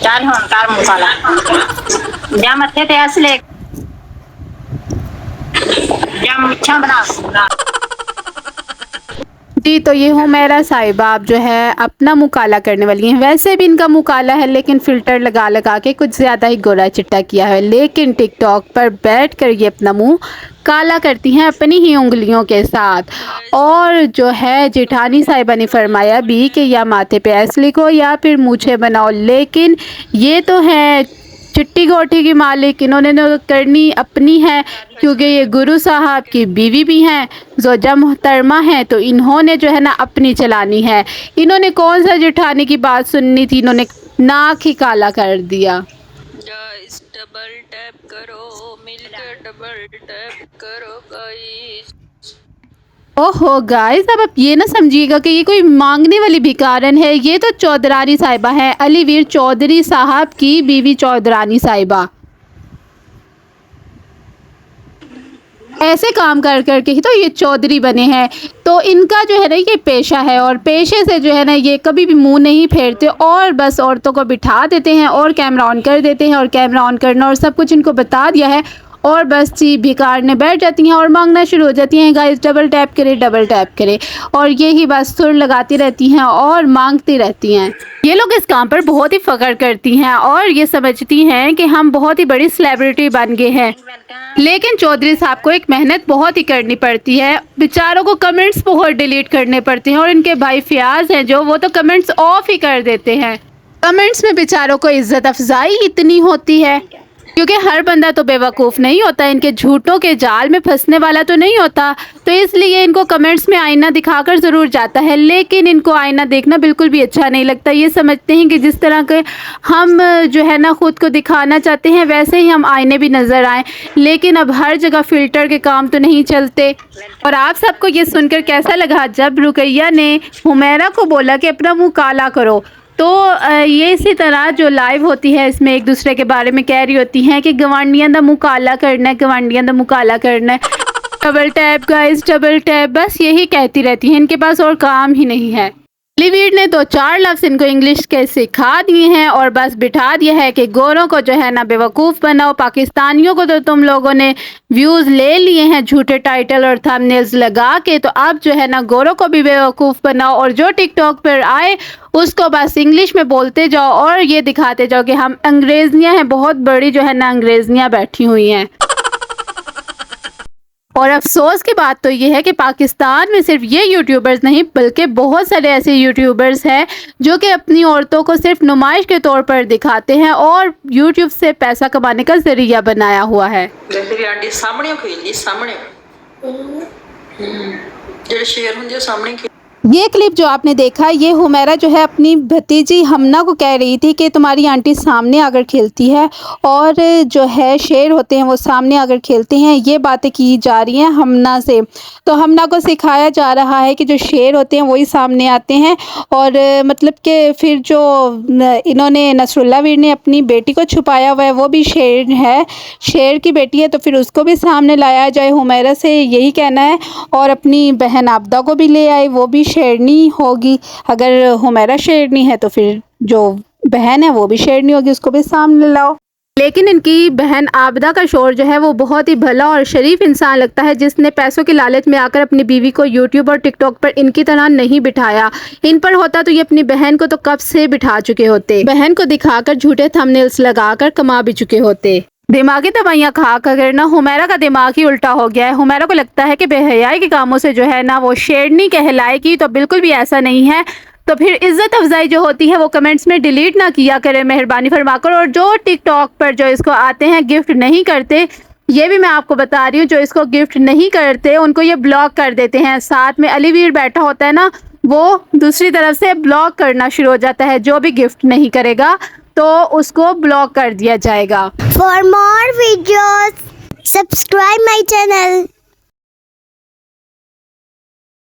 चाल हों कार मुकाला जा मथे ते असले जा मुच्छा बना जी, तो ये हुमैरा साहिबा आप जो है अपना मुँह काला करने वाली हैं। वैसे भी इनका मुँह काला है, लेकिन फ़िल्टर लगा लगा के कुछ ज़्यादा ही गोरा चिट्टा किया है। लेकिन टिकटॉक पर बैठ कर ये अपना मुँह काला करती हैं अपनी ही उंगलियों के साथ। और जो है जेठानी साहिबा ने फरमाया भी कि या माथे पे ऐस लिखो या फिर मूछें बनाओ, लेकिन ये तो है चिट्टी गोटी की मालिक, इन्होंने तो करनी अपनी है, क्योंकि ये गुरु साहब की बीवी भी हैं, ज़ौजा मोहतरमा हैं, तो इन्होंने जो है ना अपनी चलानी है। इन्होंने कौन सा जेठानी की बात सुननी थी, इन्होंने नाक ही काला कर दिया। गाइस डबल टैप करो, मिलकर डबल टैप करो गाइस। ओहो गाइस, अब आप ये ना समझिएगा कि ये कोई मांगने वाली भिखारन है। ये तो चौधरानी साहिबा है, अलीवीर चौधरी साहब की बीवी चौधरानी साहिबा। ऐसे काम कर कर के ही तो ये चौधरी बने हैं। तो इनका जो है ना ये पेशा है, और पेशे से जो है ना ये कभी भी मुंह नहीं फेरते, और बस औरतों को बिठा देते हैं और कैमरा ऑन कर देते हैं, और कैमरा ऑन करना और सब कुछ इनको बता दिया है, और बस जी भिखारने बैठ जाती हैं और मांगना शुरू हो जाती हैं। गाइस डबल टैप करें, डबल टैप करें, और यही बस सुर लगाती रहती हैं और मांगती रहती हैं। ये लोग इस काम पर बहुत ही फ़ख्र करती हैं और ये समझती हैं कि हम बहुत ही बड़ी सेलिब्रिटी बन गए हैं। लेकिन चौधरी साहब को एक मेहनत बहुत ही करनी पड़ती है, बेचारों को कमेंट्स बहुत डिलीट करने पड़ते हैं, और इनके भाई फयाज हैं जो वो तो कमेंट्स ऑफ ही कर देते हैं। कमेंट्स में बेचारों को इज्जत अफजाई इतनी होती है, क्योंकि हर बंदा तो बेवकूफ़ नहीं होता, इनके झूठों के जाल में फंसने वाला तो नहीं होता, तो इसलिए इनको कमेंट्स में आईना दिखाकर ज़रूर जाता है। लेकिन इनको आईना देखना बिल्कुल भी अच्छा नहीं लगता। ये समझते हैं कि जिस तरह के हम जो है ना ख़ुद को दिखाना चाहते हैं, वैसे ही हम आईने भी नज़र आएँ। लेकिन अब हर जगह फ़िल्टर के काम तो नहीं चलते। और आप सबको ये सुनकर कैसा लगा जब रुकैया ने हुमैरा को बोला कि अपना मुँह काला करो? तो ये इसी तरह जो लाइव होती है इसमें एक दूसरे के बारे में कह रही होती हैं कि गवांडियां दा मुँह काला करना है, गवांडियां दा मुँह काला करना है, double tap guys double tap, बस यही कहती रहती हैं, इनके पास और काम ही नहीं है। अलीवीर ने 2-4 लफ्ज़ इनको इंग्लिश के सिखा दिए हैं और बस बिठा दिया है कि गोरों को जो है ना बेवकूफ़ बनाओ। पाकिस्तानियों को तो तुम लोगों ने व्यूज़ ले लिए हैं झूठे टाइटल और थंबनेल्स लगा के, तो अब जो है ना गोरों को भी बेवकूफ़ बनाओ, और जो टिकटॉक पर आए उसको बस इंग्लिश में बोलते जाओ और ये दिखाते जाओ कि हम अंग्रेज़ियाँ हैं, बहुत बड़ी जो है ना अंग्रेज़ियाँ बैठी हुई हैं। और अफसोस की बात तो ये है कि पाकिस्तान में सिर्फ ये यूट्यूबर्स नहीं, बल्कि बहुत सारे ऐसे यूट्यूबर्स हैं जो कि अपनी औरतों को सिर्फ नुमाइश के तौर पर दिखाते हैं और यूट्यूब से पैसा कमाने का जरिया बनाया हुआ है। आंटी सामने खेल सामने जो शेर होंगे सामने। ये क्लिप जो आपने देखा, ये हुमैरा जो है अपनी भतीजी हमना को कह रही थी कि तुम्हारी आंटी सामने आकर खेलती है, और जो है शेर होते हैं वो सामने आकर खेलते हैं। ये बातें की जा रही हैं हमना से, तो हमना को सिखाया जा रहा है कि जो शेर होते हैं वही सामने आते हैं। और मतलब कि फिर जो इन्होंने नसरुल्ला वीर ने अपनी बेटी को छुपाया हुआ है वो भी शेर है, शेर की बेटी है, तो फिर उसको भी सामने लाया जाए, हुमैरा से यही कहना है। और अपनी बहन आबदा को भी ले आए, वो भी शेरनी होगी। अगर हुमैरा शेरनी है तो फिर जो बहन है वो भी शेरनी होगी, उसको भी सामने लाओ। लेकिन इनकी बहन आबदा का शौहर जो है वो बहुत ही भला और शरीफ इंसान लगता है, जिसने पैसों की लालच में आकर अपनी बीवी को यूट्यूब और टिकटॉक पर इनकी तरह नहीं बिठाया। इन पर होता तो ये अपनी बहन को तो कब से बिठा चुके होते, बहन को दिखाकर झूठे थंबनेल्स लगाकर कमा भी चुके होते। दिमागी दवाइयाँ खा कर ना हुमैरा का दिमाग ही उल्टा हो गया है। हुमैरा को लगता है कि बेहयाई के कामों से जो है ना वो शेरनी कहलाएगी, तो बिल्कुल भी ऐसा नहीं है। तो फिर इज़्ज़त अफजाई जो होती है वो कमेंट्स में डिलीट ना किया करें मेहरबानी फरमाकर। और जो टिकटॉक पर जो इसको आते हैं गिफ्ट नहीं करते, ये भी मैं आपको बता रही हूँ, जो इसको गिफ्ट नहीं करते उनको ये ब्लॉक कर देते हैं। साथ में अलीवीर बैठा होता है ना, वो दूसरी तरफ से ब्लॉक करना शुरू हो जाता है। जो भी गिफ्ट नहीं करेगा तो उसको ब्लॉक कर दिया जाएगा। For more videos, subscribe my channel.